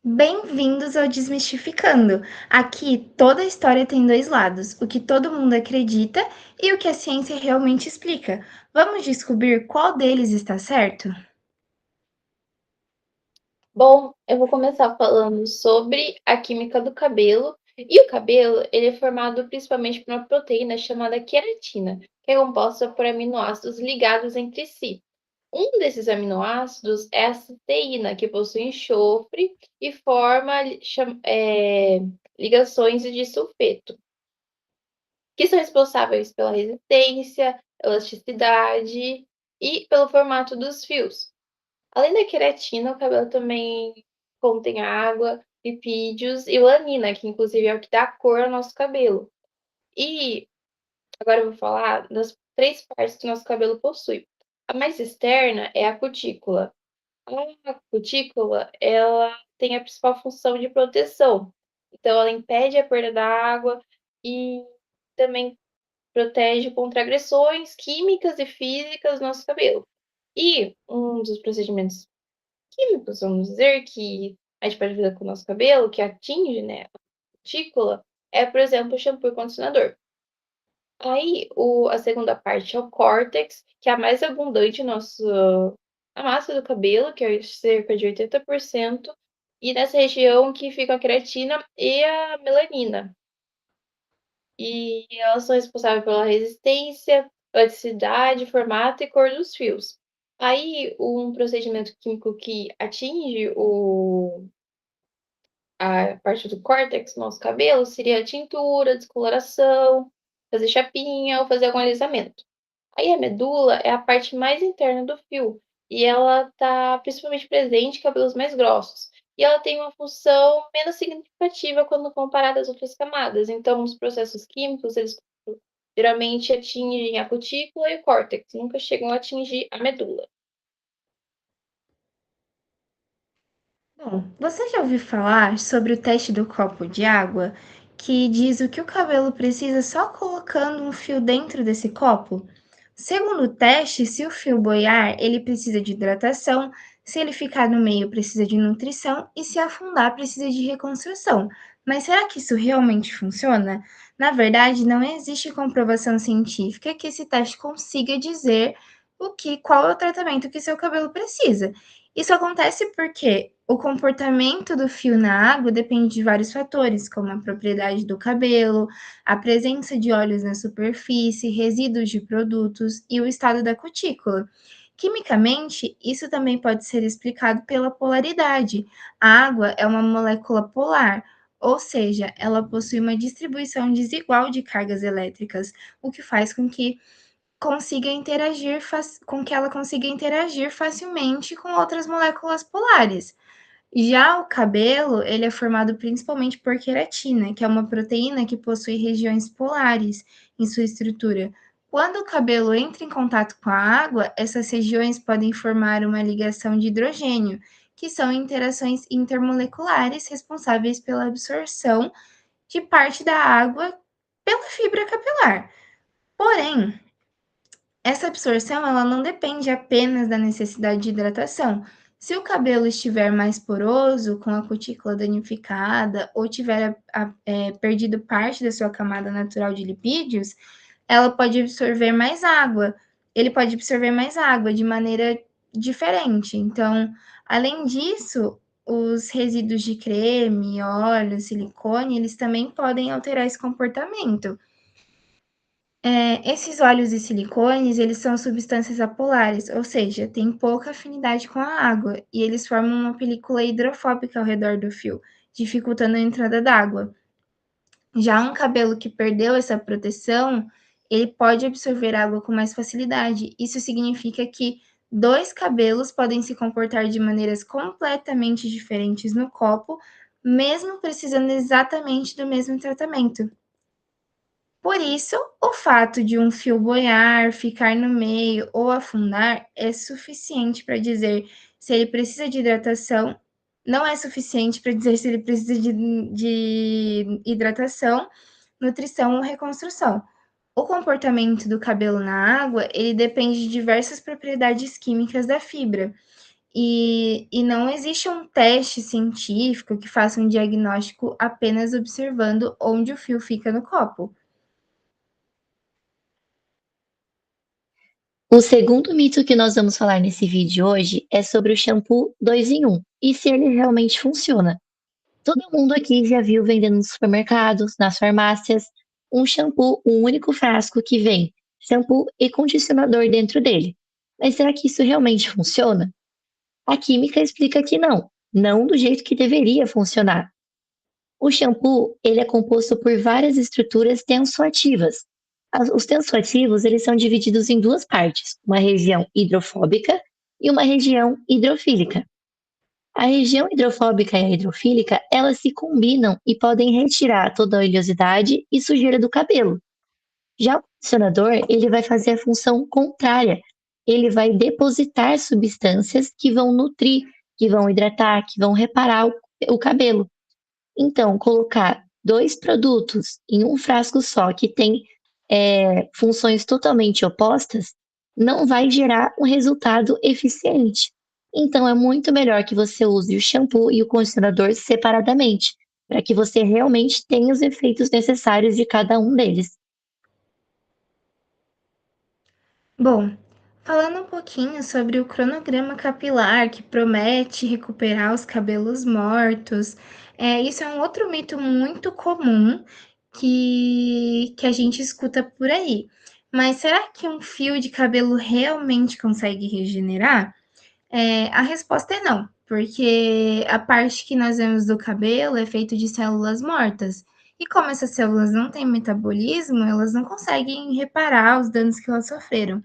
Bem-vindos ao Desmistificando. Aqui toda história tem dois lados, o que todo mundo acredita e o que a ciência realmente explica. Vamos descobrir qual deles está certo? Bom, eu vou começar falando sobre a química do cabelo. E o cabelo, ele é formado principalmente por uma proteína chamada queratina, que é composta por aminoácidos ligados entre si. Um desses aminoácidos é a cisteína, que possui enxofre e forma ligações de sulfeto, que são responsáveis pela resistência, elasticidade e pelo formato dos fios. Além da queratina, o cabelo também contém água, lipídios e melanina, que inclusive é o que dá cor ao nosso cabelo. E agora eu vou falar das três partes que o nosso cabelo possui. A mais externa é a cutícula. A cutícula, ela tem a principal função de proteção. Então, ela impede a perda da água e também protege contra agressões químicas e físicas do nosso cabelo. E um dos procedimentos químicos, vamos dizer, que a gente pode fazer com o nosso cabelo, que atinge, né, a cutícula, é, por exemplo, o shampoo e condicionador. Aí, a segunda parte é o córtex, que é a mais abundante na massa do cabelo, que é cerca de 80%, e nessa região que fica a queratina e a melanina. E elas são responsáveis pela resistência, elasticidade, formato e cor dos fios. Aí, um procedimento químico que atinge a parte do córtex do nosso cabelo seria a tintura, descoloração, fazer chapinha ou fazer algum alisamento. Aí a medula é a parte mais interna do fio e ela está principalmente presente em cabelos mais grossos. E ela tem uma função menos significativa quando comparada às outras camadas. Então, os processos químicos, eles geralmente atingem a cutícula e o córtex, nunca chegam a atingir a medula. Bom, você já ouviu falar sobre o teste do copo de água, que diz o que o cabelo precisa só colocando um fio dentro desse copo? Segundo o teste, se o fio boiar, ele precisa de hidratação, se ele ficar no meio, precisa de nutrição e se afundar, precisa de reconstrução. Mas será que isso realmente funciona? Na verdade, não existe comprovação científica que esse teste consiga dizer qual é o tratamento que seu cabelo precisa. Isso acontece porque o comportamento do fio na água depende de vários fatores, como a propriedade do cabelo, a presença de óleos na superfície, resíduos de produtos e o estado da cutícula. Quimicamente, isso também pode ser explicado pela polaridade. A água é uma molécula polar, ou seja, ela possui uma distribuição desigual de cargas elétricas, o que faz com que ela consiga interagir facilmente com outras moléculas polares. Já o cabelo, ele é formado principalmente por queratina, que é uma proteína que possui regiões polares em sua estrutura. Quando o cabelo entra em contato com a água, essas regiões podem formar uma ligação de hidrogênio, que são interações intermoleculares responsáveis pela absorção de parte da água pela fibra capilar. Porém, essa absorção ela não depende apenas da necessidade de hidratação. Se o cabelo estiver mais poroso, com a cutícula danificada, ou tiver perdido parte da sua camada natural de lipídios, ela pode absorver mais água. Ele pode absorver mais água de maneira diferente. Então, além disso, os resíduos de creme, óleo, silicone, eles também podem alterar esse comportamento. Esses óleos e silicones, eles são substâncias apolares, ou seja, têm pouca afinidade com a água, e eles formam uma película hidrofóbica ao redor do fio, dificultando a entrada d'água. Já um cabelo que perdeu essa proteção, ele pode absorver água com mais facilidade. Isso significa que dois cabelos podem se comportar de maneiras completamente diferentes no copo, mesmo precisando exatamente do mesmo tratamento. Por isso, o fato de um fio boiar, ficar no meio ou afundar é suficiente para dizer se ele precisa de hidratação, não é suficiente para dizer se ele precisa de hidratação, nutrição ou reconstrução. O comportamento do cabelo na água, ele depende de diversas propriedades químicas da fibra. E não existe um teste científico que faça um diagnóstico apenas observando onde o fio fica no copo. O segundo mito que nós vamos falar nesse vídeo hoje é sobre o shampoo 2 em 1 e se ele realmente funciona. Todo mundo aqui já viu vendendo nos supermercados, nas farmácias, um shampoo, um único frasco que vem shampoo e condicionador dentro dele. Mas será que isso realmente funciona? A química explica que não, não do jeito que deveria funcionar. O shampoo, ele é composto por várias estruturas tensoativas. Os tensoativos, eles são divididos em duas partes, uma região hidrofóbica e uma região hidrofílica. A região hidrofóbica e a hidrofílica, elas se combinam e podem retirar toda a oleosidade e sujeira do cabelo. Já o condicionador, ele vai fazer a função contrária. Ele vai depositar substâncias que vão nutrir, que vão hidratar, que vão reparar o cabelo. Então, colocar 2 produtos em um frasco só que tem, funções totalmente opostas, não vai gerar um resultado eficiente. Então é muito melhor que você use o shampoo e o condicionador separadamente, para que você realmente tenha os efeitos necessários de cada um deles. Bom, falando um pouquinho sobre o cronograma capilar, que promete recuperar os cabelos mortos, isso é um outro mito muito comum que a gente escuta por aí. Mas será que um fio de cabelo realmente consegue regenerar? A resposta é não, porque a parte que nós vemos do cabelo é feito de células mortas. E como essas células não têm metabolismo, elas não conseguem reparar os danos que elas sofreram.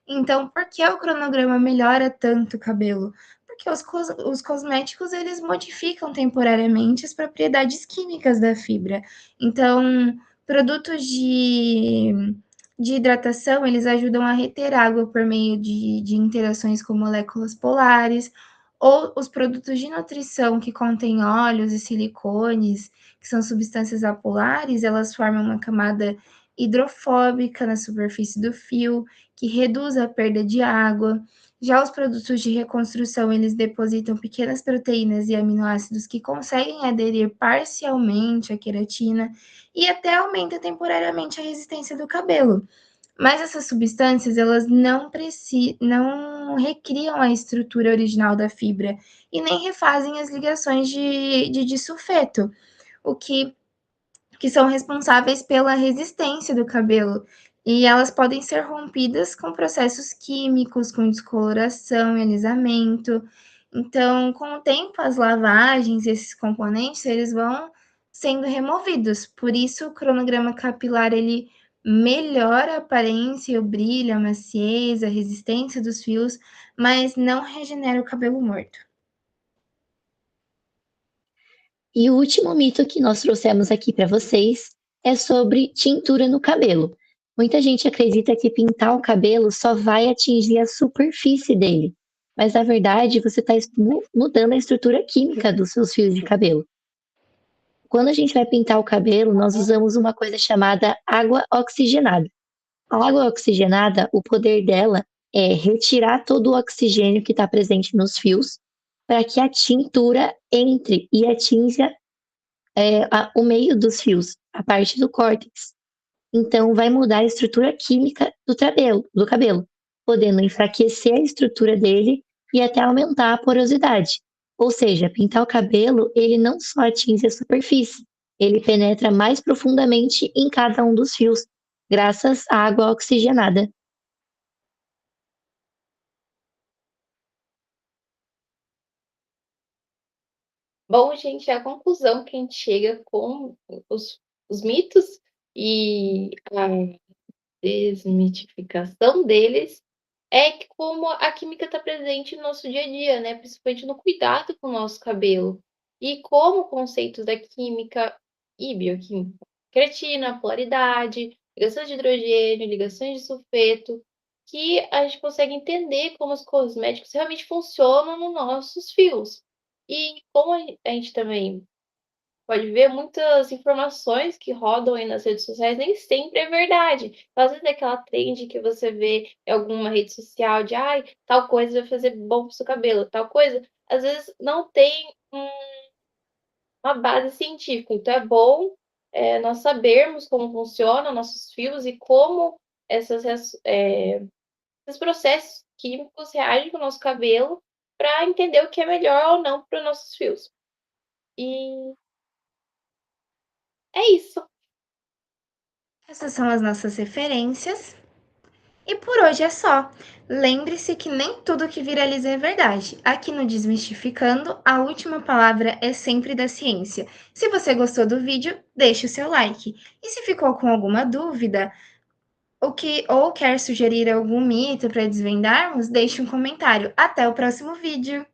Então, por que o cronograma melhora tanto o cabelo? Porque os cosméticos eles modificam temporariamente as propriedades químicas da fibra. Então, produtos de hidratação eles ajudam a reter água por meio de interações com moléculas polares, ou os produtos de nutrição que contêm óleos e silicones, que são substâncias apolares, elas formam uma camada hidrofóbica na superfície do fio, que reduz a perda de água. Já os produtos de reconstrução, eles depositam pequenas proteínas e aminoácidos que conseguem aderir parcialmente à queratina e até aumenta temporariamente a resistência do cabelo. Mas essas substâncias, elas não recriam a estrutura original da fibra e nem refazem as ligações de disulfeto, o que são responsáveis pela resistência do cabelo. E elas podem ser rompidas com processos químicos, com descoloração e alisamento. Então, com o tempo, as lavagens, esses componentes, eles vão sendo removidos. Por isso, o cronograma capilar, ele melhora a aparência, o brilho, a maciez, a resistência dos fios, mas não regenera o cabelo morto. E o último mito que nós trouxemos aqui para vocês é sobre tintura no cabelo. Muita gente acredita que pintar o cabelo só vai atingir a superfície dele, mas na verdade você está mudando a estrutura química dos seus fios de cabelo. Quando a gente vai pintar o cabelo, nós usamos uma coisa chamada água oxigenada. A água oxigenada, o poder dela é retirar todo o oxigênio que está presente nos fios para que a tintura entre e atinja o meio dos fios, a parte do córtex. Então, vai mudar a estrutura química do cabelo, podendo enfraquecer a estrutura dele e até aumentar a porosidade. Ou seja, pintar o cabelo, ele não só atinge a superfície, ele penetra mais profundamente em cada um dos fios, graças à água oxigenada. Bom, gente, a conclusão que a gente chega com os mitos e a desmitificação deles é que como a química está presente no nosso dia a dia, né, principalmente no cuidado com o nosso cabelo, e como conceitos da química e bioquímica, creatina, polaridade, ligações de hidrogênio, ligações de sulfeto, que a gente consegue entender como os cosméticos realmente funcionam nos nossos fios. E como a gente também pode ver muitas informações que rodam aí nas redes sociais, nem sempre é verdade. Então, às vezes é aquela trend que você vê em alguma rede social de ai, tal coisa vai fazer bom pro seu cabelo, tal coisa, às vezes não tem uma base científica. Então é bom, nós sabermos como funcionam nossos fios e como esses processos químicos reagem com o nosso cabelo, para entender o que é melhor ou não para os nossos fios. E é isso. Essas são as nossas referências. E por hoje é só. Lembre-se que nem tudo que viraliza é verdade. Aqui no Desmistificando, a última palavra é sempre da ciência. Se você gostou do vídeo, deixe o seu like. E se ficou com alguma dúvida, ou quer sugerir algum mito para desvendarmos, deixe um comentário. Até o próximo vídeo!